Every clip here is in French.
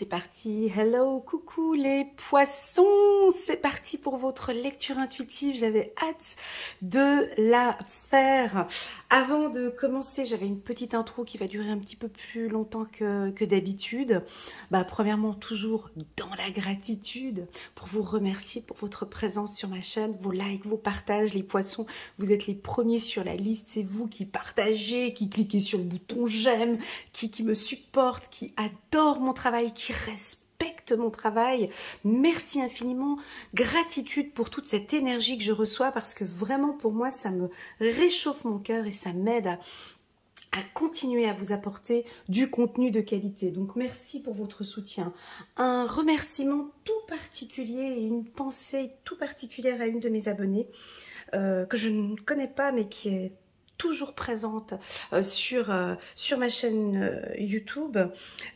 C'est parti, hello, coucou les poissons, c'est parti pour votre lecture intuitive, j'avais hâte de la faire. Avant de commencer, j'avais une petite intro qui va durer un petit peu plus longtemps que d'habitude. Premièrement, toujours dans la gratitude, pour vous remercier pour votre présence sur ma chaîne, vos likes, vos partages, les poissons, vous êtes les premiers sur la liste, c'est vous qui partagez, qui cliquez sur le bouton j'aime, qui me supportent, qui adorent mon travail, qui respecte mon travail. Merci infiniment. Gratitude pour toute cette énergie que je reçois parce que vraiment pour moi ça me réchauffe mon cœur et ça m'aide à continuer à vous apporter du contenu de qualité. Donc merci pour votre soutien. Un remerciement tout particulier et une pensée tout particulière à une de mes abonnées que je ne connais pas mais qui est toujours présente sur ma chaîne YouTube.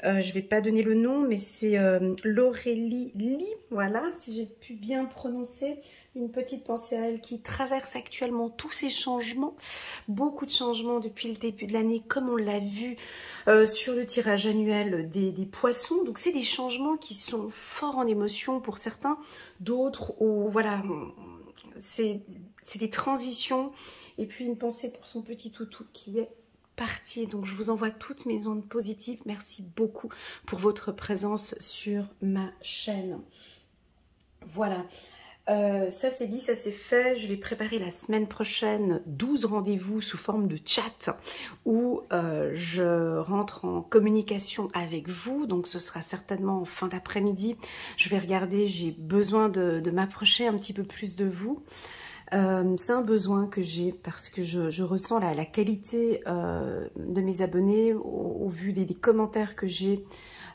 Je vais pas donner le nom, mais c'est Laurélie Lee, voilà, si j'ai pu bien prononcer. Une petite pensée à elle qui traverse actuellement tous ces changements, beaucoup de changements depuis le début de l'année, comme on l'a vu sur le tirage annuel des poissons. Donc c'est des changements qui sont forts en émotion pour certains, d'autres où voilà, c'est des transitions. Et puis une pensée pour son petit toutou qui est parti. Donc je vous envoie toutes mes ondes positives. Merci beaucoup pour votre présence sur ma chaîne. Voilà. Ça c'est dit, ça c'est fait. Je vais préparer la semaine prochaine 12 rendez-vous sous forme de chat où je rentre en communication avec vous. Donc ce sera certainement en fin d'après-midi. Je vais regarder, j'ai besoin de m'approcher un petit peu plus de vous. C'est un besoin que j'ai parce que je ressens la qualité de mes abonnés au vu des commentaires que j'ai.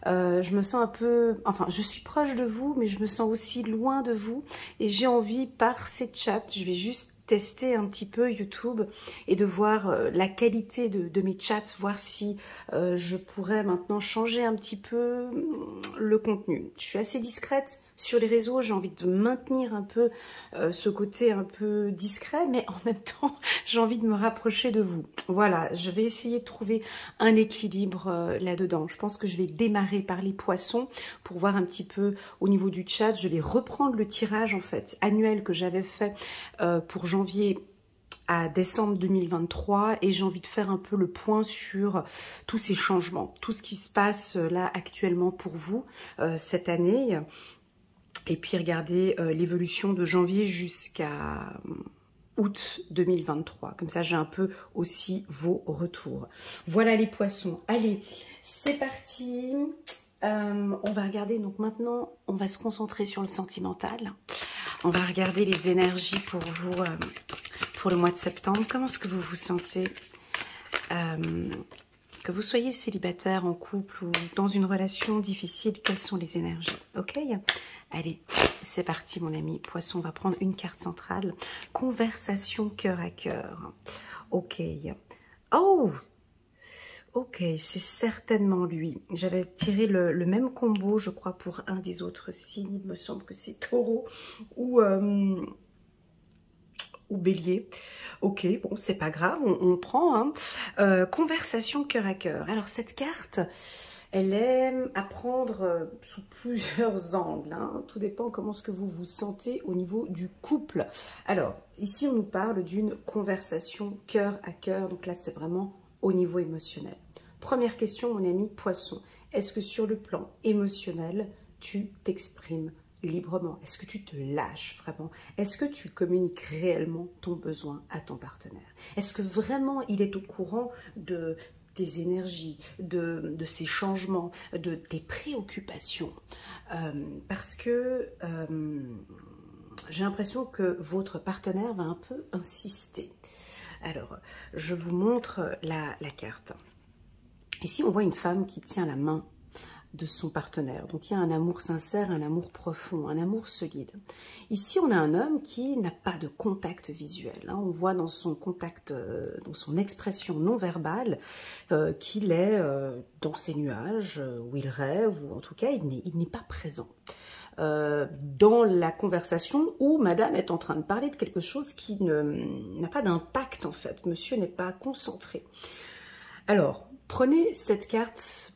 Je me sens un peu, enfin je suis proche de vous mais je me sens aussi loin de vous et j'ai envie par ces chats, je vais juste tester un petit peu YouTube et de voir la qualité de mes chats, voir si je pourrais maintenant changer un petit peu le contenu. Je suis assez discrète sur les réseaux, j'ai envie de maintenir un peu ce côté un peu discret, mais en même temps j'ai envie de me rapprocher de vous. Voilà, je vais essayer de trouver un équilibre là-dedans. Je pense que je vais démarrer par les poissons pour voir un petit peu au niveau du chat. Je vais reprendre le tirage en fait annuel que j'avais fait pour janvier à décembre 2023 et j'ai envie de faire un peu le point sur tous ces changements, tout ce qui se passe là actuellement pour vous cette année. Et puis regardez l'évolution de janvier jusqu'à août 2023. Comme ça, j'ai un peu aussi vos retours. Voilà les poissons. Allez, c'est parti. On va regarder, donc maintenant, on va se concentrer sur le sentimental. On va regarder les énergies pour vous, pour le mois de septembre. Comment est-ce que vous vous sentez que vous soyez célibataire, en couple ou dans une relation difficile, quelles sont les énergies? Ok? Allez, c'est parti mon ami. Poisson, on va prendre une carte centrale. Conversation cœur à cœur. Ok. Oh! Ok, c'est certainement lui. J'avais tiré le même combo, je crois, pour un des autres signes. Il me semble que c'est Taureau ou Bélier. Ok, bon, c'est pas grave, on prend. Hein. Conversation cœur à cœur. Alors, cette carte, elle aime à prendre sous plusieurs angles. Hein. Tout dépend comment est-ce que vous vous sentez au niveau du couple. Alors, ici, on nous parle d'une conversation cœur à cœur. Donc là, c'est vraiment au niveau émotionnel. Première question, mon ami Poisson. Est-ce que sur le plan émotionnel, tu t'exprimes librement? Est-ce que tu te lâches vraiment? Est-ce que tu communiques réellement ton besoin à ton partenaire? Est-ce que vraiment il est au courant de tes énergies, de ces changements, de tes préoccupations? Parce que j'ai l'impression que votre partenaire va un peu insister. Alors, je vous montre la carte. Ici, on voit une femme qui tient la main de son partenaire. Donc, il y a un amour sincère, un amour profond, un amour solide. Ici, on a un homme qui n'a pas de contact visuel. Hein. On voit dans son contact, dans son expression non verbale, qu'il est dans ses nuages, où il rêve, ou en tout cas, il n'est pas présent. Dans la conversation où madame est en train de parler de quelque chose qui n'a pas d'impact en fait. Monsieur n'est pas concentré. Alors, prenez cette carte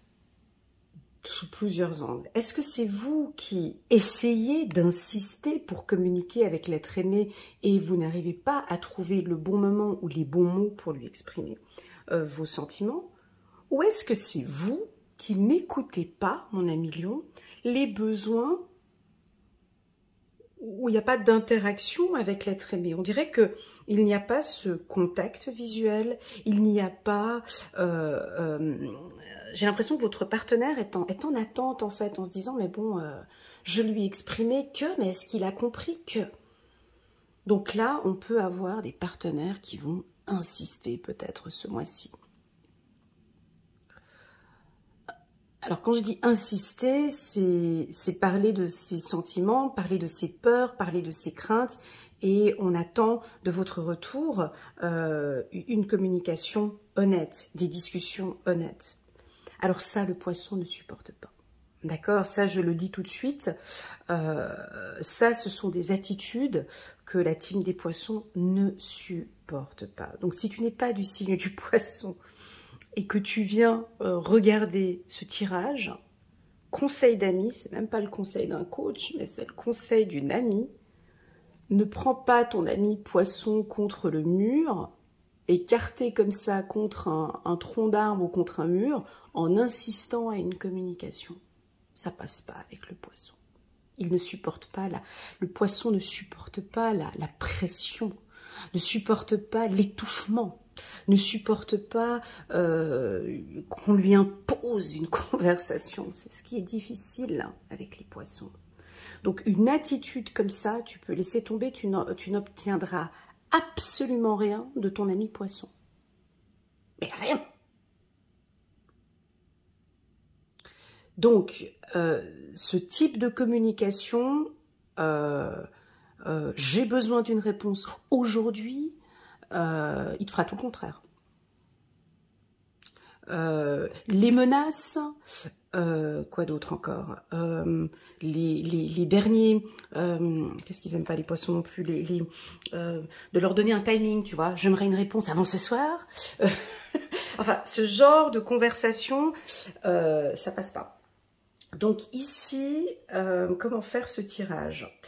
sous plusieurs angles. Est-ce que c'est vous qui essayez d'insister pour communiquer avec l'être aimé et vous n'arrivez pas à trouver le bon moment ou les bons mots pour lui exprimer vos sentiments? Ou est-ce que c'est vous qui n'écoutez pas, mon ami Lion, les besoins où il n'y a pas d'interaction avec l'être aimé? On dirait que il n'y a pas ce contact visuel, il n'y a pas... j'ai l'impression que votre partenaire est en attente, en fait, en se disant, mais bon, je lui ai exprimé que, mais est-ce qu'il a compris que? Donc là, on peut avoir des partenaires qui vont insister, peut-être, ce mois-ci. Alors, quand je dis insister, c'est parler de ses sentiments, parler de ses peurs, parler de ses craintes, et on attend de votre retour une communication honnête, des discussions honnêtes. Alors ça, le poisson ne supporte pas. D'accord? Ça, je le dis tout de suite. Ça, ce sont des attitudes que la team des poissons ne supporte pas. Donc, si tu n'es pas du signe du poisson et que tu viens regarder ce tirage, conseil d'amis, c'est même pas le conseil d'un coach, mais c'est le conseil d'une amie. Ne prends pas ton ami poisson contre le mur, écarté comme ça contre un tronc d'arbre ou contre un mur, en insistant à une communication. Ça passe pas avec le poisson. Il ne supporte pas le poisson ne supporte pas la pression, ne supporte pas l'étouffement, ne supporte pas qu'on lui impose une conversation. C'est ce qui est difficile avec les poissons. Donc une attitude comme ça, tu peux laisser tomber, tu n'obtiendras absolument rien de ton ami poisson. Mais rien. Donc, ce type de communication, j'ai besoin d'une réponse aujourd'hui, il te fera tout le contraire. Les menaces, quoi d'autre encore, les derniers, qu'est-ce qu'ils aiment pas les poissons non plus, de leur donner un timing, tu vois, j'aimerais une réponse avant ce soir. Enfin, ce genre de conversation, ça passe pas. Donc ici, comment faire ce tirage?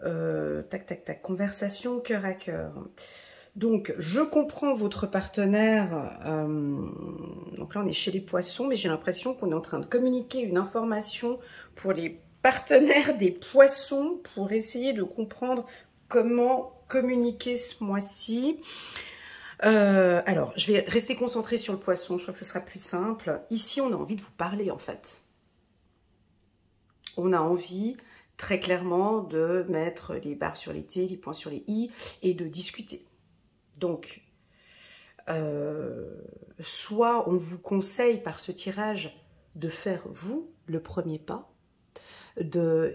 Tac, tac, tac, conversation cœur à cœur. Donc, je comprends votre partenaire. Donc là, on est chez les poissons, mais j'ai l'impression qu'on est en train de communiquer une information pour les partenaires des poissons pour essayer de comprendre comment communiquer ce mois-ci. Alors, je vais rester concentrée sur le poisson. Je crois que ce sera plus simple. Ici, on a envie de vous parler, en fait. On a envie, très clairement, de mettre les barres sur les T, les points sur les I, et de discuter. Donc, soit on vous conseille par ce tirage de faire, vous, le premier pas,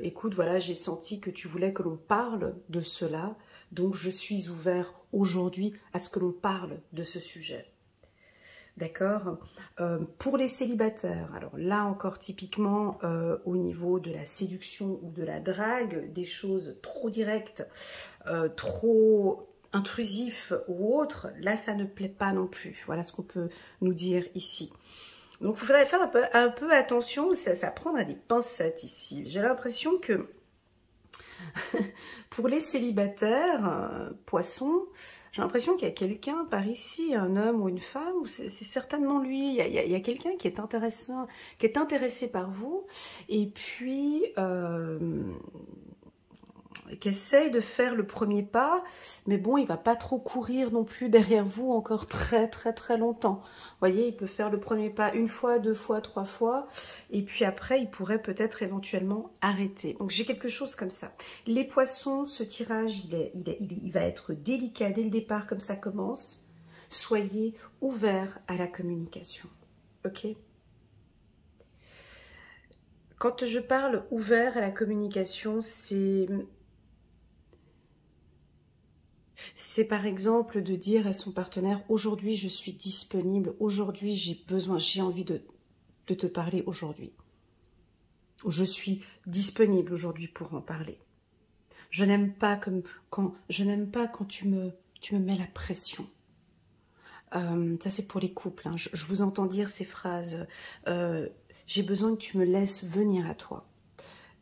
écoute, voilà, j'ai senti que tu voulais que l'on parle de cela, donc je suis ouvert aujourd'hui à ce que l'on parle de ce sujet. D'accord? Pour les célibataires, alors là encore typiquement au niveau de la séduction ou de la drague, des choses trop directes, trop intrusif ou autre, là ça ne plaît pas non plus. Voilà ce qu'on peut nous dire ici. Donc il faudrait faire un peu attention, ça prendre à des pincettes ici. J'ai l'impression que pour les célibataires, poissons, j'ai l'impression qu'il y a quelqu'un par ici, un homme ou une femme, ou c'est certainement lui, il y a quelqu'un qui est intéressant, qui est intéressé par vous, et puis qui essaye de faire le premier pas, mais bon, il va pas trop courir non plus derrière vous encore très longtemps. Vous voyez, il peut faire le premier pas une fois, deux fois, trois fois, et puis après, il pourrait peut-être éventuellement arrêter. Donc, j'ai quelque chose comme ça. Les poissons, ce tirage, il va être délicat dès le départ, comme ça commence. Soyez ouverts à la communication, ok ? Quand je parle ouvert à la communication, c'est par exemple de dire à son partenaire, aujourd'hui je suis disponible, aujourd'hui j'ai envie de te parler aujourd'hui. Je suis disponible aujourd'hui pour en parler. Je n'aime pas quand tu me mets la pression. Ça c'est pour les couples, hein. Je vous entends dire ces phrases. j'ai besoin que tu me laisses venir à toi.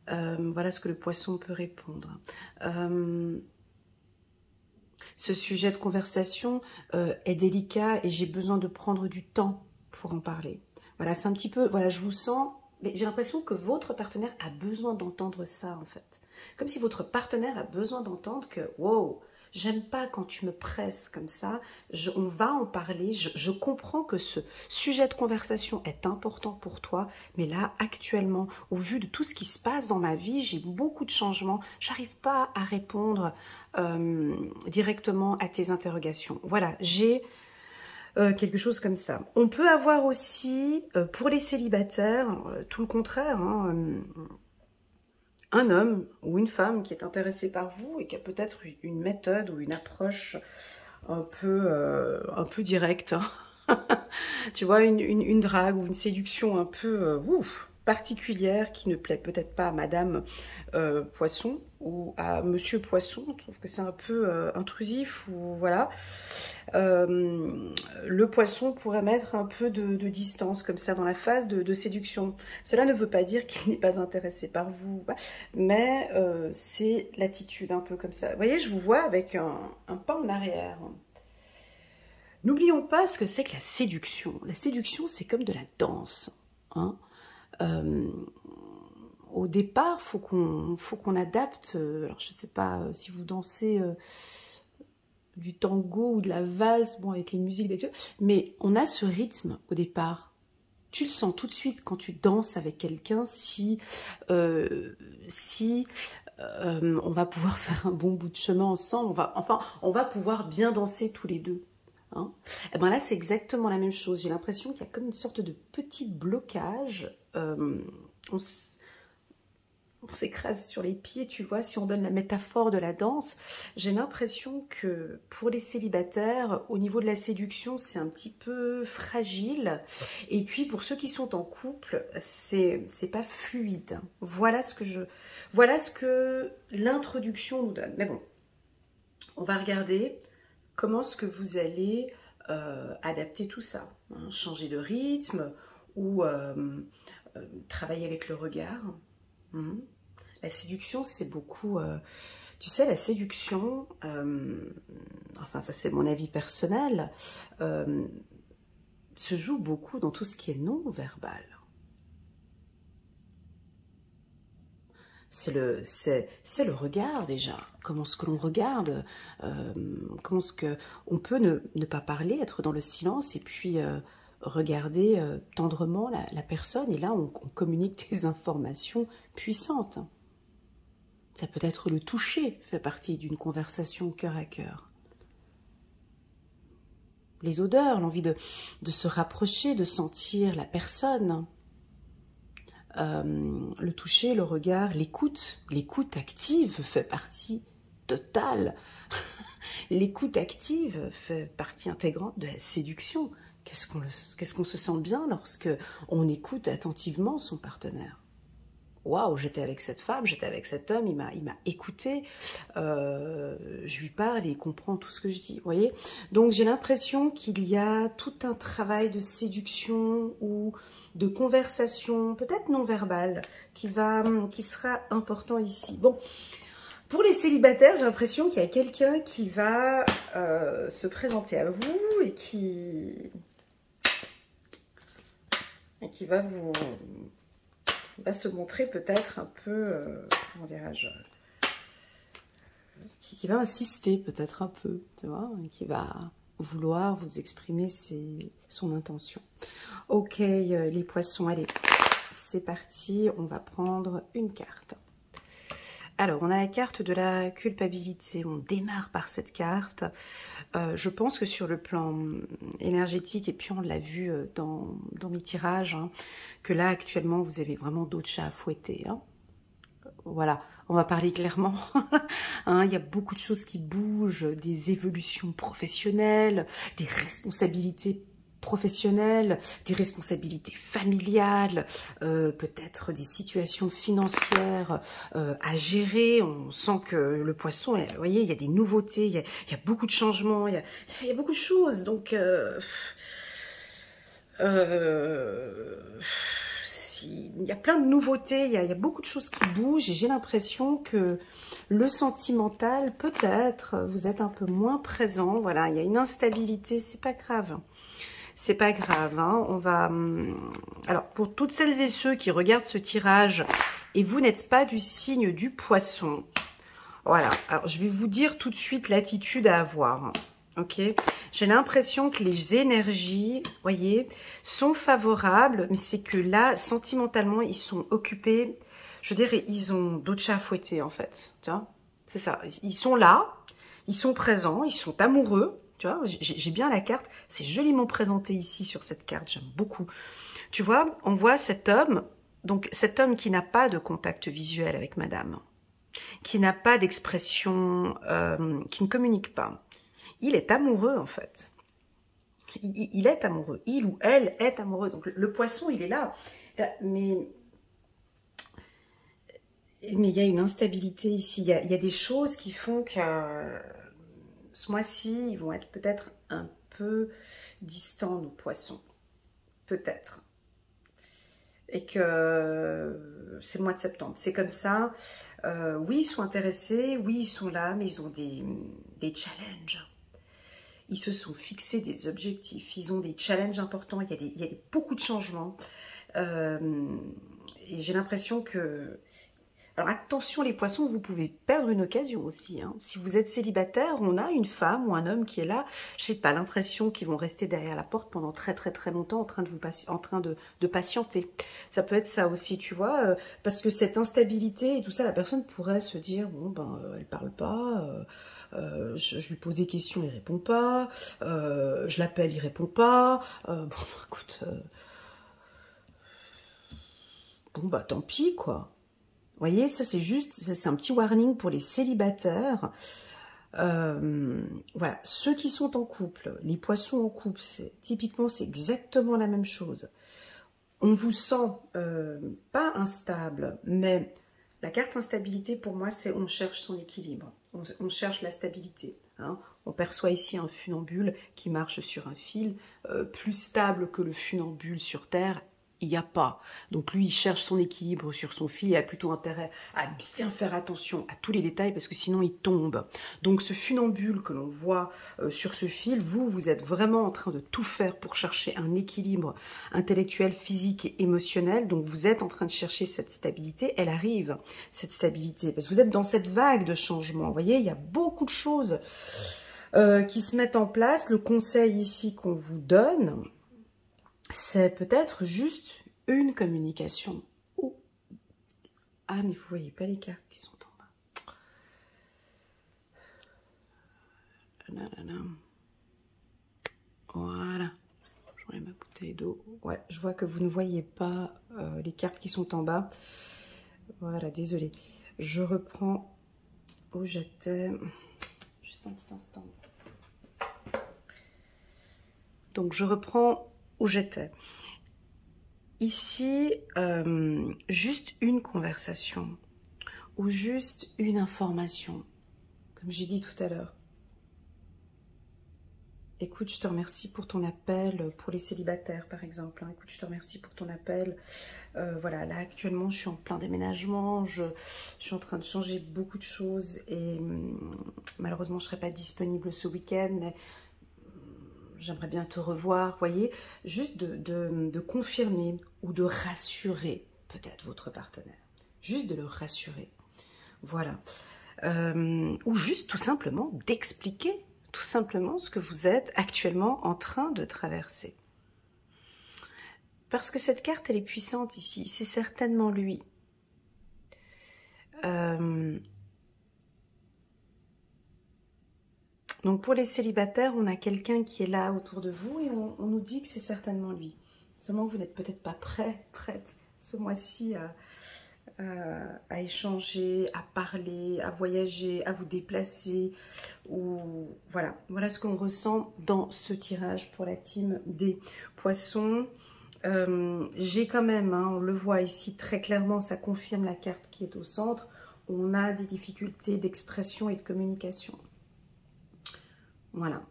Voilà ce que le poisson peut répondre. Ce sujet de conversation est délicat et j'ai besoin de prendre du temps pour en parler. Voilà, c'est un petit peu, voilà, je vous sens, mais j'ai l'impression que votre partenaire a besoin d'entendre ça en fait. Comme si votre partenaire a besoin d'entendre que, wow, j'aime pas quand tu me presses comme ça, on va en parler, je comprends que ce sujet de conversation est important pour toi, mais là, actuellement, au vu de tout ce qui se passe dans ma vie, j'ai beaucoup de changements, j'arrive pas à répondre directement à tes interrogations. Voilà, j'ai quelque chose comme ça. On peut avoir aussi, pour les célibataires, tout le contraire, hein, un homme ou une femme qui est intéressé par vous et qui a peut-être une méthode ou une approche un peu directe. Hein. Tu vois, une drague ou une séduction un peu particulière qui ne plaît peut-être pas à Madame Poisson ou à Monsieur Poisson. On trouve que c'est un peu intrusif ou voilà. Le poisson pourrait mettre un peu de distance comme ça dans la phase de séduction. Cela ne veut pas dire qu'il n'est pas intéressé par vous, mais c'est l'attitude un peu comme ça. Vous voyez, je vous vois avec un pas en arrière. N'oublions pas ce que c'est que la séduction. La séduction, c'est comme de la danse. Hein. Au départ, faut qu'on adapte. Alors, je ne sais pas si vous dansez du tango ou de la valse, bon, avec les musiques d'actuel, mais on a ce rythme au départ. Tu le sens tout de suite quand tu danses avec quelqu'un si on va pouvoir faire un bon bout de chemin ensemble, on va pouvoir bien danser tous les deux. Hein. Et ben là, c'est exactement la même chose. J'ai l'impression qu'il y a comme une sorte de petit blocage. On s'écrase sur les pieds, tu vois, si on donne la métaphore de la danse. J'ai l'impression que pour les célibataires, au niveau de la séduction, c'est un petit peu fragile. Et puis pour ceux qui sont en couple, c'est pas fluide. Voilà ce que l'introduction nous donne. Mais bon, on va regarder comment est-ce que vous allez adapter tout ça. Hein, changer de rythme ou travailler avec le regard. La séduction, c'est beaucoup... tu sais, la séduction, enfin ça c'est mon avis personnel, se joue beaucoup dans tout ce qui est non-verbal. C'est le regard déjà. Comment est-ce que l'on regarde, comment est-ce qu'on peut ne pas parler, être dans le silence et puis regarder tendrement la personne. Et là, on communique des informations puissantes. Ça peut être le toucher, fait partie d'une conversation cœur à cœur. Les odeurs, l'envie de se rapprocher, de sentir la personne. Le toucher, le regard, l'écoute active fait partie totale. L'écoute active fait partie intégrante de la séduction. Qu'est-ce qu'on se sent bien lorsque on écoute attentivement son partenaire. Waouh, j'étais avec cette femme, j'étais avec cet homme, il m'a écouté, je lui parle et il comprend tout ce que je dis, vous voyez. Donc j'ai l'impression qu'il y a tout un travail de séduction ou de conversation, peut-être non verbale, qui sera important ici. Bon, pour les célibataires, j'ai l'impression qu'il y a quelqu'un qui va se présenter à vous et qui va se montrer peut-être un peu, comment dirais-je, qui va insister peut-être un peu, tu vois, qui va vouloir vous exprimer son intention. Ok, les poissons, allez, c'est parti, on va prendre une carte. Alors, on a la carte de la culpabilité, on démarre par cette carte. Je pense que sur le plan énergétique, et puis on l'a vu dans mes tirages, hein, que là actuellement vous avez vraiment d'autres chats à fouetter. Hein. Voilà, on va parler clairement. Hein, il y a beaucoup de choses qui bougent, des évolutions professionnelles, des responsabilités professionnelles, des responsabilités familiales, peut-être des situations financières à gérer. On sent que le poisson, vous voyez, il y a des nouveautés, il y a beaucoup de changements, il y a beaucoup de choses. Donc, il y a plein de nouveautés, il y a beaucoup de choses qui bougent et j'ai l'impression que le sentimental, peut-être, vous êtes un peu moins présent. Voilà, il y a une instabilité, c'est pas grave. C'est pas grave, hein. On va... Alors, pour toutes celles et ceux qui regardent ce tirage et vous n'êtes pas du signe du poisson, voilà. Alors, je vais vous dire tout de suite l'attitude à avoir. Ok, j'ai l'impression que les énergies, voyez, sont favorables, mais c'est que là, sentimentalement, ils sont occupés. Je dirais, ils ont d'autres chats à fouetter, en fait. Tu vois, c'est ça. Ils sont là, ils sont présents, ils sont amoureux. Tu vois, j'ai bien la carte. C'est joliment présenté ici sur cette carte. J'aime beaucoup. Tu vois, on voit cet homme, donc cet homme qui n'a pas de contact visuel avec madame, qui n'a pas d'expression, qui ne communique pas. Il est amoureux, en fait. Il est amoureux. Il ou elle est amoureux. Donc, le poisson, il est là. Mais il y a une instabilité ici. Il y a des choses qui font que ce mois-ci, ils vont être peut-être un peu distants, nos poissons. Peut-être. Et que c'est le mois de septembre. C'est comme ça. Oui, ils sont intéressés. Oui, ils sont là. Mais ils ont des challenges. Ils se sont fixés des objectifs, ils ont des challenges importants, il y a beaucoup de changements. Et j'ai l'impression que... Alors attention les poissons, vous pouvez perdre une occasion aussi. Hein. Si vous êtes célibataire, on a une femme ou un homme qui est là. Je n'ai pas l'impression qu'ils vont rester derrière la porte pendant très longtemps en train de patienter. Ça peut être ça aussi, tu vois. Parce que cette instabilité et tout ça, la personne pourrait se dire, bon ben elle parle pas... je lui pose des questions, il répond pas. Je l'appelle, il répond pas. Bon, écoute, bon bah tant pis quoi. Vous voyez, ça c'est juste, c'est un petit warning pour les célibataires. Voilà, ceux qui sont en couple, les poissons en couple, typiquement c'est exactement la même chose. On vous sent pas instable, mais la carte instabilité pour moi c'est on cherche son équilibre. On cherche la stabilité. Hein. On perçoit ici un funambule qui marche sur un fil. Plus stable que le funambule sur Terre, il n'y a pas. Donc lui, il cherche son équilibre sur son fil. Il a plutôt intérêt à bien faire attention à tous les détails parce que sinon il tombe. Donc ce funambule que l'on voit sur ce fil, vous êtes vraiment en train de tout faire pour chercher un équilibre intellectuel, physique et émotionnel. Donc vous êtes en train de chercher cette stabilité. Elle arrive, cette stabilité, parce que vous êtes dans cette vague de changement. Vous voyez, il y a beaucoup de choses qui se mettent en place. Le conseil ici qu'on vous donne, c'est peut-être juste une communication. Oh. Ah, mais vous voyez pas les cartes qui sont en bas. Voilà. Je remets ma bouteille d'eau. Ouais, je vois que vous ne voyez pas les cartes qui sont en bas. Voilà, désolée. Je reprends où j'étais. Juste un petit instant. Donc, je reprends où j'étais. Ici, juste une conversation ou juste une information, comme j'ai dit tout à l'heure. Écoute, je te remercie pour ton appel, pour les célibataires par exemple. Hein. Écoute, je te remercie pour ton appel. Voilà, là actuellement, je suis en plein déménagement. Je suis en train de changer beaucoup de choses et malheureusement, je ne serai pas disponible ce week-end, mais j'aimerais bien te revoir, voyez, juste de confirmer ou de rassurer peut-être votre partenaire. Juste de le rassurer, voilà. Ou juste tout simplement d'expliquer tout simplement ce que vous êtes actuellement en train de traverser. Parce que cette carte, elle est puissante ici, c'est certainement lui. Donc pour les célibataires, on a quelqu'un qui est là autour de vous et on nous dit que c'est certainement lui. Seulement vous n'êtes peut-être pas prête ce mois-ci à échanger, à parler, à voyager, à vous déplacer. Ou voilà, voilà ce qu'on ressent dans ce tirage pour la team des poissons. J'ai quand même, hein, on le voit ici très clairement, ça confirme la carte qui est au centre. On a des difficultés d'expression et de communication. Voilà,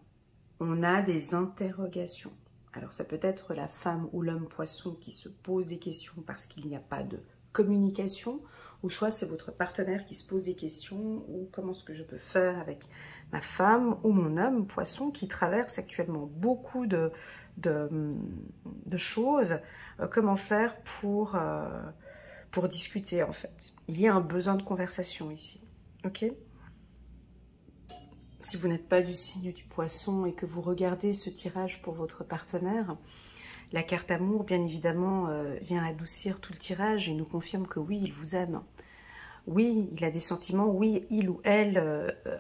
on a des interrogations. Alors ça peut être la femme ou l'homme poisson qui se pose des questions parce qu'il n'y a pas de communication, ou soit c'est votre partenaire qui se pose des questions, ou comment est-ce que je peux faire avec ma femme ou mon homme poisson qui traverse actuellement beaucoup de choses, comment faire pour discuter en fait. Il y a un besoin de conversation ici, ok? Si vous n'êtes pas du signe du poisson et que vous regardez ce tirage pour votre partenaire, la carte amour, bien évidemment, vient adoucir tout le tirage et nous confirme que oui, il vous aime. Oui, il a des sentiments, oui, il ou elle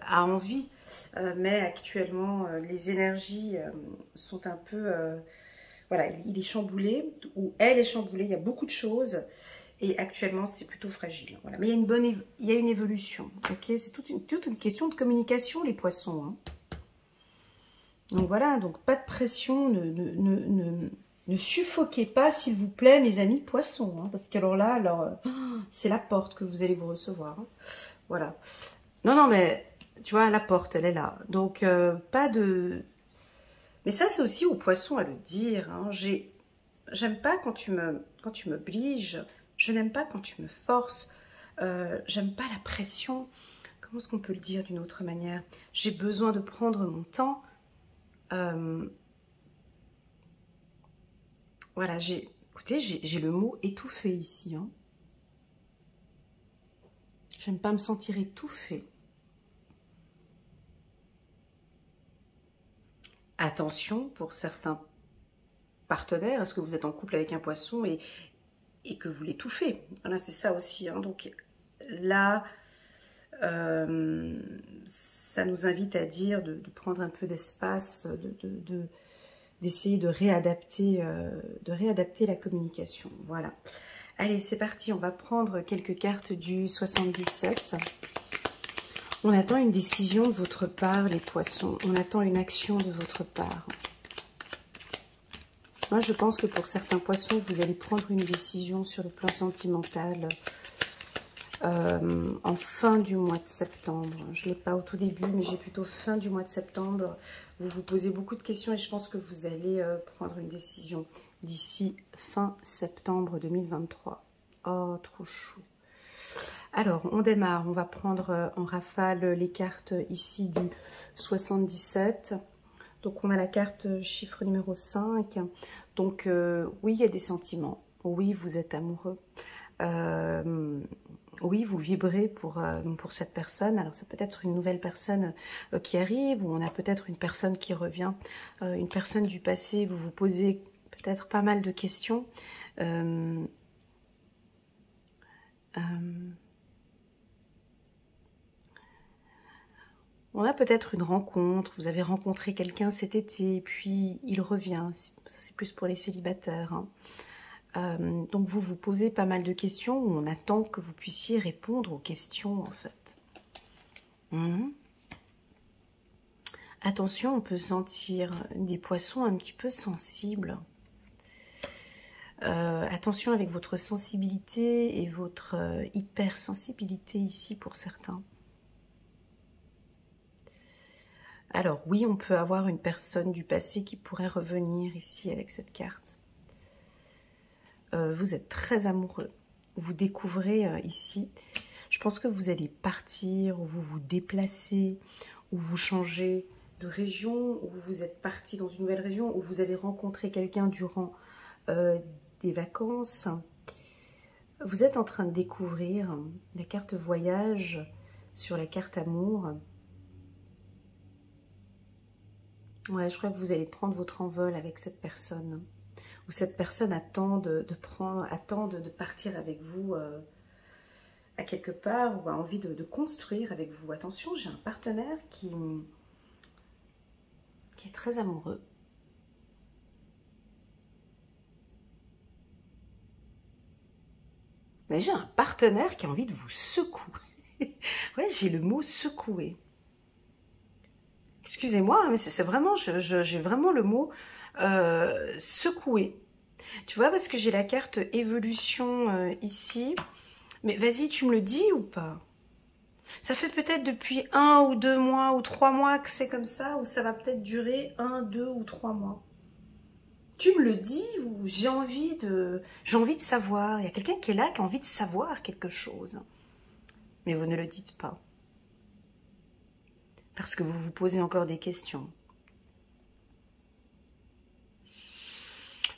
a envie, mais actuellement, les énergies sont un peu... voilà, il est chamboulé, ou elle est chamboulée, il y a beaucoup de choses, et actuellement, c'est plutôt fragile. Voilà. Mais il y a une évolution, ok? C'est toute une question de communication, les poissons, hein. Donc voilà, donc pas de pression, ne suffoquez pas, s'il vous plaît, mes amis poissons, hein, parce qu'alors là, c'est la porte que vous allez vous recevoir, hein. Voilà. Non, mais, tu vois, la porte, elle est là. Donc, pas de... Mais ça, c'est aussi aux poissons à le dire, hein. J'aime pas quand tu m'obliges, je n'aime pas quand tu me forces, j'aime pas la pression. Comment est-ce qu'on peut le dire d'une autre manière? J'ai besoin de prendre mon temps. Voilà, écoutez, j'ai le mot étouffé ici, hein. J'aime pas me sentir étouffée. Attention pour certains partenaires, est-ce que vous êtes en couple avec un poisson et que vous l'étouffez? Voilà, c'est ça aussi, hein. Donc là, ça nous invite à dire de prendre un peu d'espace, d'essayer de réadapter la communication. Voilà. Allez, c'est parti. On va prendre quelques cartes du 77. On attend une décision de votre part, les poissons. On attend une action de votre part. Moi, je pense que pour certains poissons, vous allez prendre une décision sur le plan sentimental en fin du mois de septembre. Je ne l'ai pas au tout début, mais j'ai plutôt fin du mois de septembre. Vous vous posez beaucoup de questions et je pense que vous allez prendre une décision d'ici fin septembre 2023. Oh, trop chou. Alors, on démarre. On va prendre en rafale les cartes ici du 77. Donc, on a la carte chiffre numéro 5. Donc, oui, il y a des sentiments. Oui, vous êtes amoureux. Oui, vous vibrez pour cette personne. Alors, ça peut être une nouvelle personne qui arrive, ou on a peut-être une personne qui revient, une personne du passé. Vous vous posez peut-être pas mal de questions. On a peut-être une rencontre, vous avez rencontré quelqu'un cet été, et puis il revient. Ça, c'est plus pour les célibataires, hein. Donc vous vous posez pas mal de questions, on attend que vous puissiez répondre aux questions, en fait. Attention, on peut sentir des poissons un petit peu sensibles. Attention avec votre sensibilité et votre hypersensibilité ici pour certains. Alors oui, on peut avoir une personne du passé qui pourrait revenir ici avec cette carte. Vous êtes très amoureux. Vous découvrez ici, je pense que vous allez partir, ou vous vous déplacez, ou vous changez de région, ou vous êtes parti dans une nouvelle région, ou vous avez rencontré quelqu'un durant des vacances. Vous êtes en train de découvrir la carte voyage sur la carte amour. Ouais, je crois que vous allez prendre votre envol avec cette personne. Ou cette personne attend de partir avec vous à quelque part, ou a envie de construire avec vous. Attention, j'ai un partenaire qui est très amoureux. Mais j'ai un partenaire qui a envie de vous secouer. Ouais, j'ai le mot secouer. Excusez-moi, mais c'est vraiment, j'ai vraiment le mot secouer. Tu vois, parce que j'ai la carte évolution ici. Mais vas-y, tu me le dis ou pas? Ça fait peut-être depuis 1 ou 2 mois ou 3 mois que c'est comme ça, ou ça va peut-être durer 1, 2 ou 3 mois. tu me le dis ou j'ai envie de savoir. Il y a quelqu'un qui est là qui a envie de savoir quelque chose. Mais vous ne le dites pas. Parce que vous vous posez encore des questions.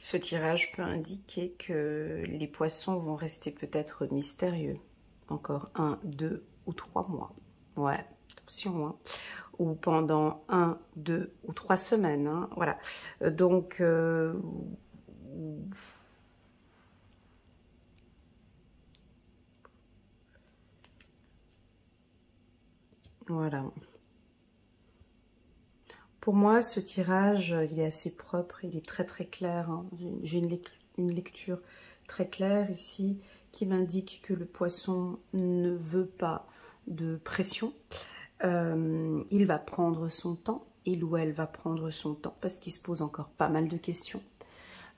Ce tirage peut indiquer que les poissons vont rester peut-être mystérieux. Encore 1, 2 ou 3 mois. Ouais, attention, hein. Ou pendant 1, 2 ou 3 semaines. Hein. Voilà. Donc, voilà. Pour moi, ce tirage, il est assez propre, il est très très clair. Hein. J'ai une lecture très claire ici qui m'indique que le poisson ne veut pas de pression. Il va prendre son temps, il ou elle va prendre son temps parce qu'il se pose encore pas mal de questions.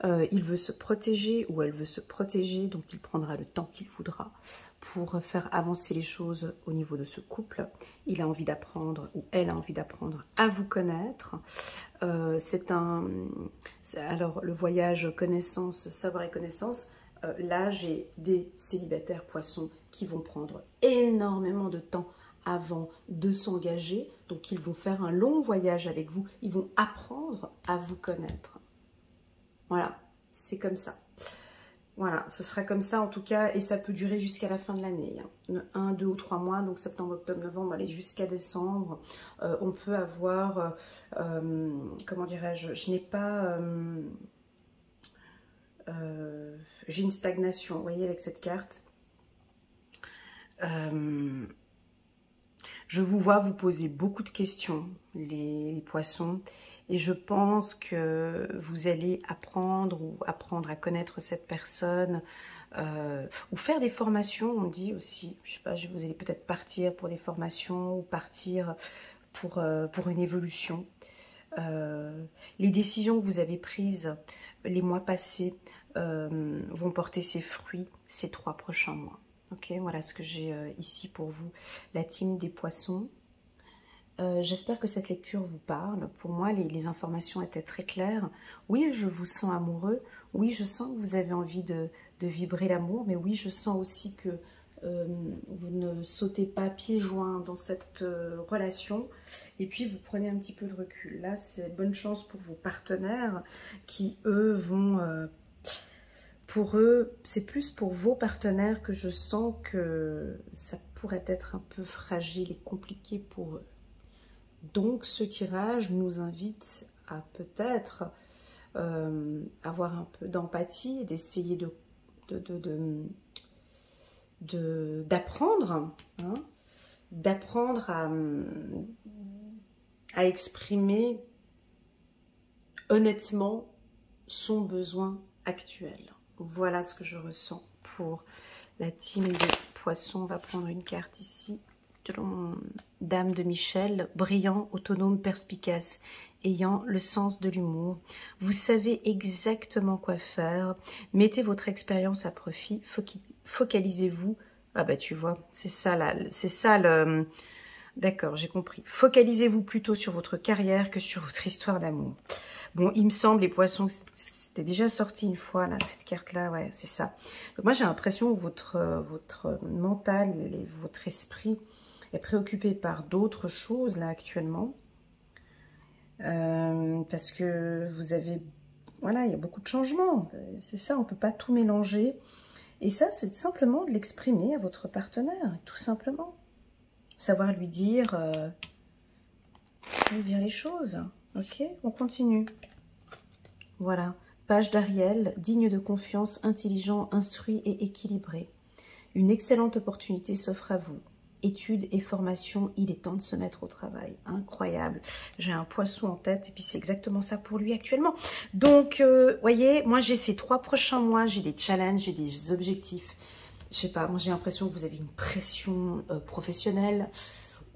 Il veut se protéger ou elle veut se protéger, donc il prendra le temps qu'il voudra pour faire avancer les choses au niveau de ce couple. Il a envie d'apprendre ou elle a envie d'apprendre à vous connaître. Alors le voyage connaissance, savoir et connaissance, là j'ai des célibataires poissons qui vont prendre énormément de temps avant de s'engager, donc ils vont faire un long voyage avec vous, ils vont apprendre à vous connaître. Voilà, c'est comme ça. Voilà, ce sera comme ça en tout cas, et ça peut durer jusqu'à la fin de l'année. Hein. 1, 2 ou 3 mois, donc septembre, octobre, novembre, aller jusqu'à décembre. On peut avoir, comment dirais-je, je n'ai pas... j'ai une stagnation, vous voyez, avec cette carte. Je vous vois vous poser beaucoup de questions, les poissons. Et je pense que vous allez apprendre à connaître cette personne ou faire des formations, on dit aussi. Je sais pas, vous allez peut-être partir pour des formations ou partir pour une évolution. Les décisions que vous avez prises les mois passés vont porter ses fruits ces 3 prochains mois. Ok, voilà ce que j'ai ici pour vous, la team des poissons. J'espère que cette lecture vous parle. Pour moi, les informations étaient très claires. Oui, je vous sens amoureux. Oui, je sens que vous avez envie de vibrer l'amour. Mais oui, je sens aussi que vous ne sautez pas pieds joints dans cette relation. Et puis, vous prenez un petit peu de recul. Là, c'est bonne chance pour vos partenaires qui, eux, vont... pour eux, c'est plus pour vos partenaires que je sens que ça pourrait être un peu fragile et compliqué pour eux. Donc, ce tirage nous invite à peut-être avoir un peu d'empathie et d'essayer d'apprendre, hein, d'apprendre à exprimer honnêtement son besoin actuel. Voilà ce que je ressens pour la team des poissons. On va prendre une carte ici. Dame de Michel, brillant, autonome, perspicace, ayant le sens de l'humour. Vous savez exactement quoi faire. Mettez votre expérience à profit. Focalisez-vous. Ah bah tu vois, c'est ça là, c'est ça le... D'accord, j'ai compris. Focalisez-vous plutôt sur votre carrière que sur votre histoire d'amour. Bon, il me semble, les poissons, c'était déjà sorti une fois, là, cette carte-là, ouais, c'est ça. Donc moi, j'ai l'impression que votre mental, votre esprit est préoccupé par d'autres choses, là, actuellement. Parce que vous avez... Voilà, il y a beaucoup de changements. C'est ça, on ne peut pas tout mélanger. Et ça, c'est simplement de l'exprimer à votre partenaire, tout simplement. Savoir lui dire les choses. Ok, on continue. Voilà. Page d'Ariel, digne de confiance, intelligent, instruit et équilibré. Une excellente opportunité s'offre à vous. Études et formation, il est temps de se mettre au travail. Incroyable. J'ai un poisson en tête et puis c'est exactement ça pour lui actuellement. Donc, voyez, moi j'ai ces 3 prochains mois, j'ai des challenges, j'ai des objectifs. Je sais pas, moi j'ai l'impression que vous avez une pression professionnelle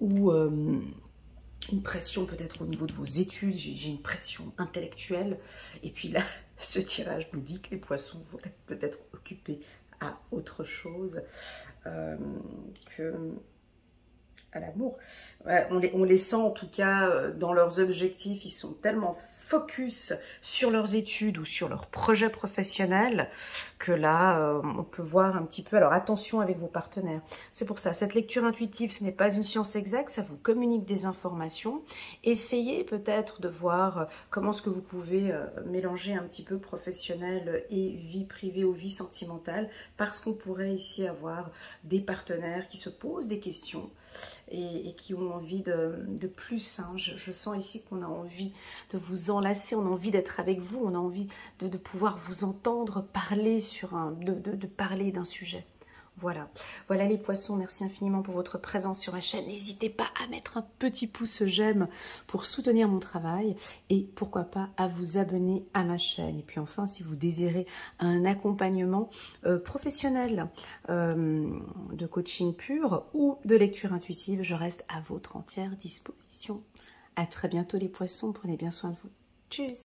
ou une pression peut-être au niveau de vos études, j'ai une pression intellectuelle. Et puis là, ce tirage nous dit que les poissons vont être peut-être occupés à autre chose que à l'amour. Ouais, on les sent en tout cas dans leurs objectifs, ils sont tellement focus sur leurs études ou sur leurs projets professionnels que là, on peut voir un petit peu. Alors attention avec vos partenaires. C'est pour ça, cette lecture intuitive, ce n'est pas une science exacte, ça vous communique des informations. Essayez peut-être de voir comment est-ce que vous pouvez mélanger un petit peu professionnel et vie privée ou vie sentimentale, parce qu'on pourrait ici avoir des partenaires qui se posent des questions et qui ont envie de plus. Hein. Je sens ici qu'on a envie de vous enlacer, on a envie d'être avec vous, on a envie de pouvoir vous entendre parler de parler d'un sujet. Voilà, voilà les poissons, merci infiniment pour votre présence sur ma chaîne. N'hésitez pas à mettre un petit pouce j'aime pour soutenir mon travail et pourquoi pas à vous abonner à ma chaîne. Et puis enfin, si vous désirez un accompagnement professionnel de coaching pur ou de lecture intuitive, je reste à votre entière disposition. À très bientôt les poissons, prenez bien soin de vous. Tchuss!